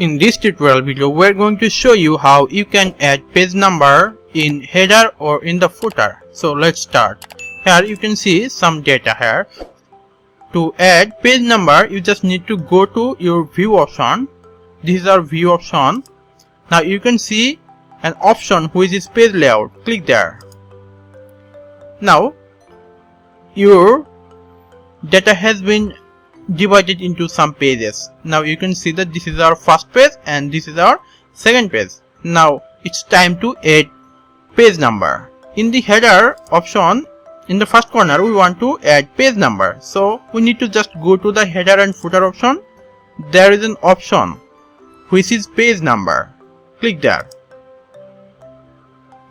In this tutorial video, we are going to show you how you can add page number in header or in the footer. So let's start. Here you can see some data here. To add page number, you just need to go to your view option. This is our view option. Now you can see an option which is page layout. Click there. Now your data has been divided into some pages. Now you can see that this is our first page and this is our second page. Now it's time to add page number. In the header option, in the first corner, we want to add page number. So we need to just go to the header and footer option. There is an option which is page number. Click there.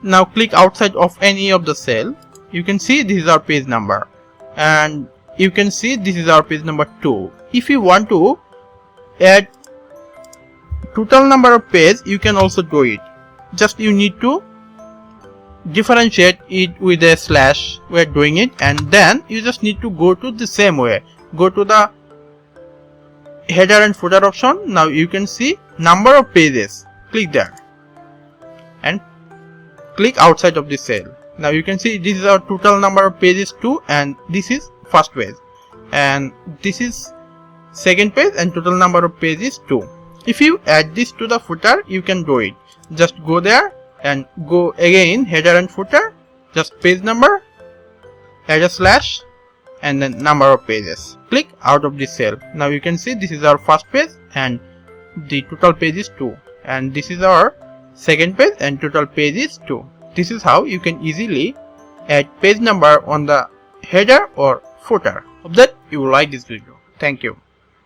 Now click outside of any of the cell. You can see this is our page number, and you can see this is our page number 2. If you want to add total number of pages, you can also do it. Just you need to differentiate it with a slash. We are doing it, and then you just need to go to the same way. Go to the header and footer option. Now you can see number of pages. Click there and click outside of the cell. Now you can see this is our total number of pages 2, and this is first page, and this is second page, and total number of pages 2. If you add this to the footer, you can do it. Just go there and go again header and footer, just page number, add a slash, and then number of pages. Click out of the cell. Now you can see this is our first page and the total page is 2, and this is our second page and total page is 2. This is how you can easily add page number on the header or footer. Hope that you like this video. Thank you.